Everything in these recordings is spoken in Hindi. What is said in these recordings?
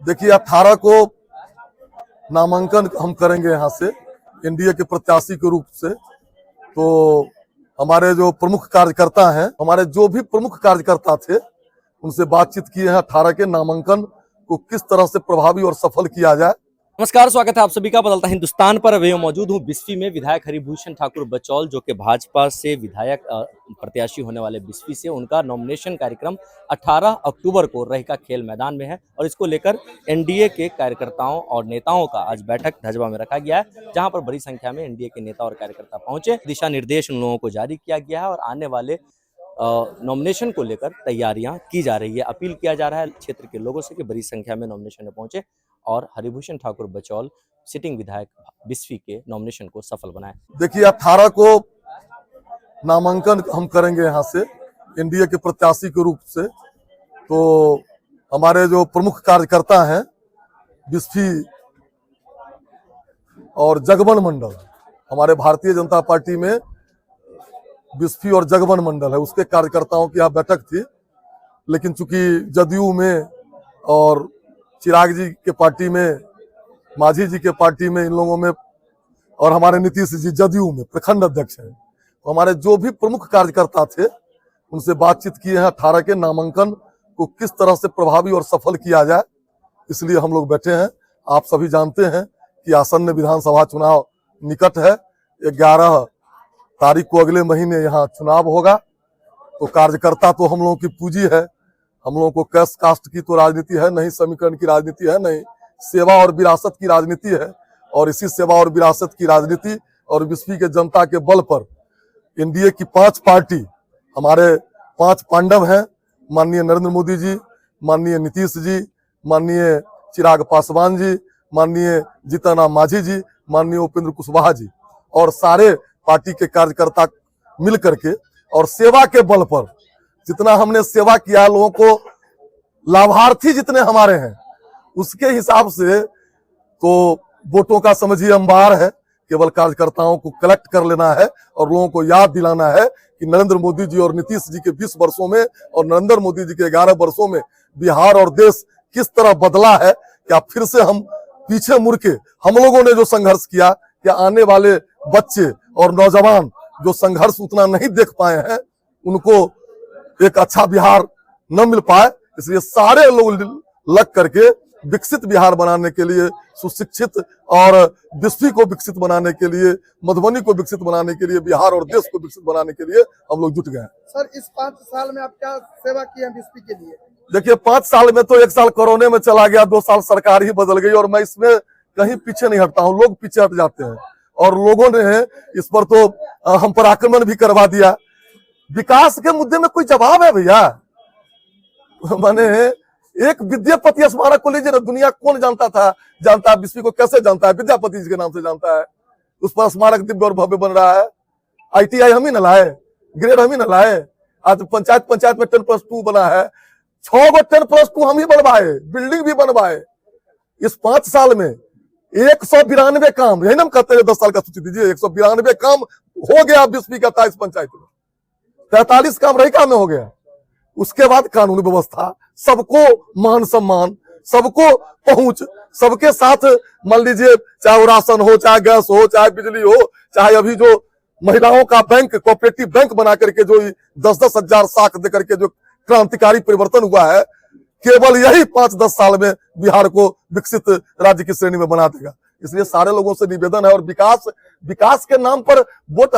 देखिए 18 को नामांकन हम करेंगे यहाँ से एनडीए के प्रत्याशी के रूप से। तो हमारे जो प्रमुख कार्यकर्ता हैं, हमारे जो भी प्रमुख कार्यकर्ता थे, उनसे बातचीत किए हैं 18 के नामांकन को किस तरह से प्रभावी और सफल किया जाए। नमस्कार, स्वागत है आप सभी का बदलता हिंदुस्तान पर। अभी मौजूद हूँ बिस्फी में। विधायक हरिभूषण ठाकुर बचौल जो कि भाजपा से विधायक प्रत्याशी होने वाले बिस्फी से, उनका नॉमिनेशन कार्यक्रम 18 अक्टूबर को रहिका खेल मैदान में है और इसको लेकर एनडीए के कार्यकर्ताओं और नेताओं का आज बैठक धजवा में रखा गया है, जहां पर बड़ी संख्या में एनडीए के नेता और कार्यकर्ता पहुंचे। दिशा निर्देश उन लोगों को जारी किया गया है और आने वाले नॉमिनेशन को लेकर तैयारियां की जा रही है। अपील किया जा रहा है क्षेत्र के लोगों से कि बड़ी संख्या में नॉमिनेशन में पहुंचे और हरिभूषण ठाकुर बचौल सिटिंग विधायक बिस्फी के नॉमिनेशन को सफल बनाए। देखिए 18 को नामांकन हम करेंगे यहाँ से एनडीए के प्रत्याशी के रूप से। तो हमारे जो प्रमुख कार्यकर्ता हैं बिस्फी और जगबन मंडल, हमारे भारतीय जनता पार्टी में बिस्फी और जगबन मंडल है, उसके कार्यकर्ताओं की यहाँ बैठक थी। लेकिन चूंकि जदयू में और चिराग जी के पार्टी में, माझी जी के पार्टी में, इन लोगों में, और हमारे नीतीश जी जदयू में प्रखंड अध्यक्ष हैं, तो हमारे जो भी प्रमुख कार्यकर्ता थे उनसे बातचीत किए हैं 18 के नामांकन को किस तरह से प्रभावी और सफल किया जाए, इसलिए हम लोग बैठे हैं। आप सभी जानते हैं कि आसन्न विधानसभा चुनाव निकट है। 11 तारीख को अगले महीने यहाँ चुनाव होगा। तो कार्यकर्ता तो हम लोगों की पूंजी है। हम लोगों को कैस्ट कास्ट की तो राजनीति है नहीं, समीकरण की राजनीति है नहीं, सेवा और विरासत की राजनीति है। और इसी सेवा और विरासत की राजनीति और बिस्फी के जनता के बल पर एनडीए की 5 पार्टी, हमारे 5 पांडव हैं, माननीय नरेंद्र मोदी जी, माननीय नीतीश जी, माननीय चिराग पासवान जी, माननीय जीतन राम मांझी जी, माननीय उपेंद्र कुशवाहा जी, और सारे पार्टी के कार्यकर्ता मिल करके और सेवा के बल पर जितना हमने सेवा किया, लोगों को लाभार्थी जितने हमारे हैं उसके हिसाब से तो वोटों का समझिए अंबार है। केवल कार्यकर्ताओं को कलेक्ट कर लेना है और लोगों को याद दिलाना है कि नरेंद्र मोदी जी और नीतीश जी के 20 वर्षों में और नरेंद्र मोदी जी के 11 वर्षों में बिहार और देश किस तरह बदला है। क्या फिर से हम पीछे मुड़ के हम लोगों ने जो संघर्ष किया, क्या आने वाले बच्चे और नौजवान जो संघर्ष उतना नहीं देख पाए हैं, उनको एक अच्छा बिहार न मिल पाए। इसलिए सारे लोग लग करके विकसित बिहार बनाने के लिए, सुशिक्षित और बिस्फी को विकसित बनाने के लिए, मधुबनी को विकसित बनाने के लिए, बिहार और देश को विकसित बनाने के लिए हम लोग जुट गए हैं। सर, इस 5 साल में आप क्या सेवा की है बिस्फी के लिए? देखिए 5 साल में तो 1 साल कोरोना में चला गया, 2 साल सरकार ही बदल गई, और मैं इसमें कहीं पीछे नहीं हटता हूँ। लोग पीछे हट जाते हैं और लोगों ने इस पर तो हम पर आक्रमण भी करवा दिया। विकास के मुद्दे में कोई जवाब है भैया? माने एक विद्यापति स्मारक को लीजिए ना, दुनिया कौन जानता है बिस्फी को कैसे जानता है? विद्यापति जी के नाम से जानता है। उस पर स्मारक दिव्य और भव्य बन रहा है। आईटीआई हम ही न लाए, ग्रेड हम ही न लाए। आज पंचायत में 10+2 बना है, 6 गो 10+2 हम ही बनवाए, बिल्डिंग भी बनवाए। इस 5 साल में 192 काम, यही ना हम कहते हैं 10 साल का सूची दीजिए, 192 काम हो गया बिस्फी का 23 पंचायत में। 43 काम रहिका में हो गया। उसके बाद कानून व्यवस्था, सबको मान सम्मान, सबको पहुंच, सबके साथ, मान लीजिए चाहे वो राशन हो, चाहे गैस हो, चाहे बिजली हो, चाहे अभी जो महिलाओं का बैंक, कोऑपरेटिव बैंक बना करके जो 10-10 हजार साख दे करके जो क्रांतिकारी परिवर्तन हुआ है, केवल यही 5-10 साल में बिहार को विकसित राज्य की श्रेणी में बना देगा। इसलिए सारे लोगों से निवेदन है। और विकास के नाम पर वोट,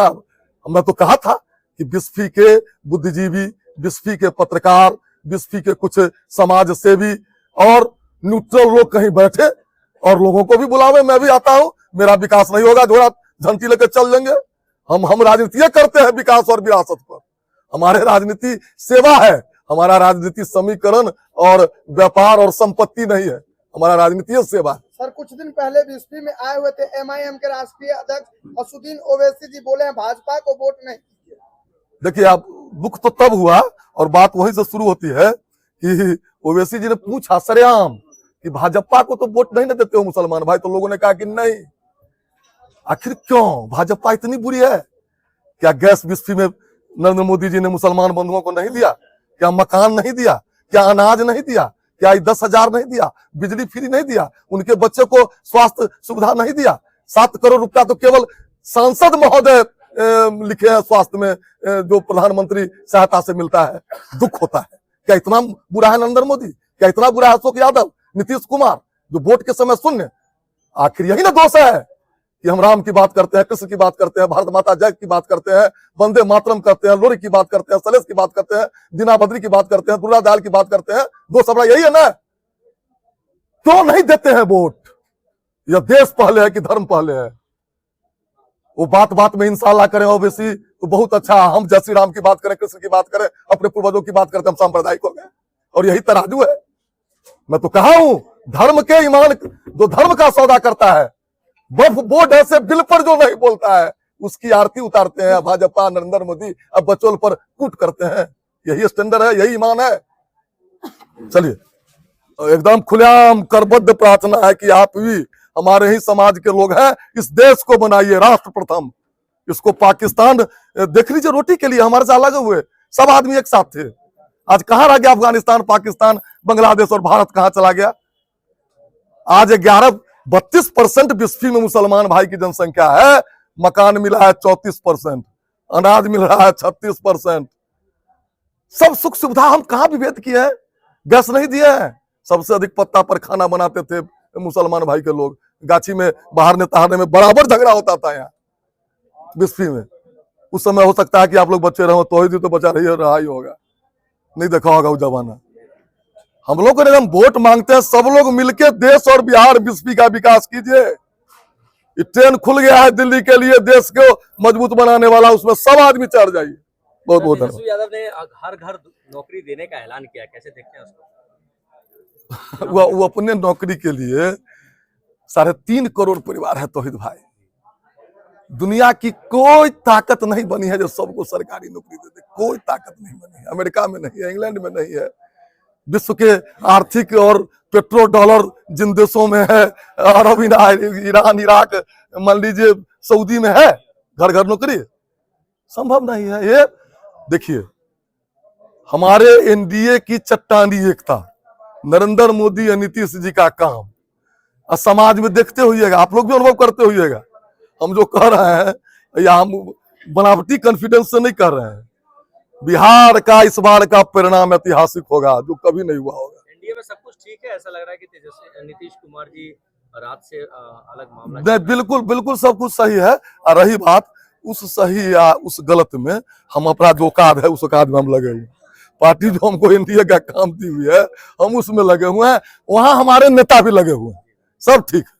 मैं तो कहा था कि बिस्फी के बुद्धिजीवी, बिस्फी के पत्रकार, बिस्फी के कुछ समाज सेवी और न्यूट्रल लोग कहीं बैठे और लोगों को भी बुलावे। मैं भी आता हूं। मेरा विकास नहीं होगा, थोड़ा झंटी लेकर चल लेंगे। हम राजनीति करते हैं विकास और विरासत पर। हमारे राजनीति सेवा है, हमारा राजनीति समीकरण और व्यापार और संपत्ति नहीं है, हमारा राजनीति सेवा है। सर, कुछ दिन पहले बिस्फी में आए हुए थे एमआईएम के राष्ट्रीय अध्यक्ष असुद्दीन ओवैसी जी, बोले हैं भाजपा को वोट नहीं कीजिए। देखिए, आप दुख तो तब हुआ और बात वहीं से शुरू होती है कि ओवैसी जी ने पूछा सरेआम कि भाजपा को तो वोट नहीं ना देते हो मुसलमान भाई? तो लोगों ने कहा कि नहीं। आखिर क्यों? भाजपा इतनी बुरी है क्या? गैस बिस्फी में नरेंद्र मोदी जी ने मुसलमान बंधुओं को नहीं दिया क्या? मकान नहीं दिया क्या? अनाज नहीं दिया क्या 10,000 नहीं दिया, बिजली फ्री नहीं दिया, उनके बच्चे को स्वास्थ्य सुविधा नहीं दिया? 7 करोड़ रुपया तो केवल सांसद महोदय लिखे हैं स्वास्थ्य में, जो प्रधानमंत्री सहायता से मिलता है। दुख होता है। क्या इतना बुरा है नरेंद्र मोदी? क्या इतना बुरा है अशोक यादव, नीतीश कुमार, जो वोट के समय शून्य? आखिर यही ना दोष है कि हम राम की बात करते हैं, कृष्ण की बात करते हैं, भारत माता जय की बात करते हैं, वंदे मातरम करते हैं, लोरी की बात करते हैं, सलेश की बात करते हैं, दीना बद्री की बात करते हैं, दुर्गा दयाल की बात करते हैं। दोष हमारा यही है ना? क्यों नहीं देते हैं वोट? यह देश पहले है कि धर्म पहले है? वो बात बात में इंशाल्लाह करें ओबीसी तो बहुत अच्छा, हम जय श्री राम की बात करें, कृष्ण की बात करें, अपने पूर्वजों की बात करते, हम सांप्रदायिक हो गए। और यही तराजू है। मैं तो कहा हूं, धर्म के ईमान, जो धर्म का सौदा करता है, वक्फ बोर्ड ऐसे बिल पर जो नहीं बोलता है उसकी आरती उतारते हैं भाजपा, नरेंद्र मोदी, अब बचोल पर कूट करते हैं। यही स्टैंडर्ड है, यही ईमान है। चलिए, एकदम खुलेआम करबद्ध प्रार्थना है कि आप भी हमारे ही समाज के लोग हैं, इस देश को बनाइए राष्ट्र प्रथम। इसको पाकिस्तान, देख लीजिए, रोटी के लिए हमारे साथ लगे हुए सब आदमी एक साथ थे। आज कहां रह गया अफगानिस्तान, पाकिस्तान, बांग्लादेश और भारत कहां चला गया? आज 32% बिस्फी में मुसलमान भाई की जनसंख्या है। मकान मिला है 34%, अनाज मिल रहा है 36%। सब सुख सुविधा हम कहां विभेद किए हैं? गैस नहीं दिए हैं। सबसे अधिक पत्ता पर खाना बनाते थे मुसलमान भाई के लोग। गाछी में बाहर तहारने में बराबर झगड़ा होता था यहाँ बिस्फी में। उस समय हो सकता है कि आप लोग बच्चे रहो, तौहीद तो बचा रहा ही होगा, नहीं देखा होगा वो जमाना। हम लोग को हम वोट मांगते हैं, सब लोग मिलकर देश और बिहार बिस्फी का विकास कीजिए। ये ट्रेन खुल गया है दिल्ली के लिए, देश को मजबूत बनाने वाला, उसमें सब आदमी चढ़ जाइए। बहुत बहुत धन्यवाद। तेजस्वी यादव ने हर घर नौकरी देने का ऐलान किया, कैसे देखते हैं उसको? वो अपने नौकरी के लिए 3.5 करोड़ परिवार है तौहीद भाई। दुनिया की कोई ताकत नहीं बनी है जो सबको सरकारी नौकरी दे दे। कोई ताकत नहीं बनी है। अमेरिका में नहीं है, इंग्लैंड में नहीं है, विश्व के आर्थिक और पेट्रो डॉलर जिन देशों में है, अरब, ईरान, इराक, मान लीजिए सऊदी में है, घर घर नौकरी संभव नहीं है। ये देखिए, हमारे एनडीए की चट्टानी एकता, नरेंद्र मोदी और नीतीश जी का काम, और समाज में देखते होइएगा, आप लोग भी अनुभव करते होइएगा। हम जो कह रहे हैं या हम बनावटी कॉन्फिडेंस से नहीं कर रहे हैं। बिहार का इस बार का परिणाम ऐतिहासिक होगा, जो कभी नहीं हुआ होगा। एनडीए में सब कुछ ठीक है, ऐसा लग रहा है कि तेजस्वी नीतीश कुमार जी रात से अलग मामला? नहीं, बिल्कुल बिल्कुल सब कुछ सही है। और रही बात उस सही या उस गलत में, हम अपना जो औकात है उस औकात में हम लगे हुए हैं। पार्टी जो हमको एनडीए का काम दी हुई है, हम उसमें लगे हुए हैं, वहां हमारे नेता भी लगे हुए हैं, सब ठीक है।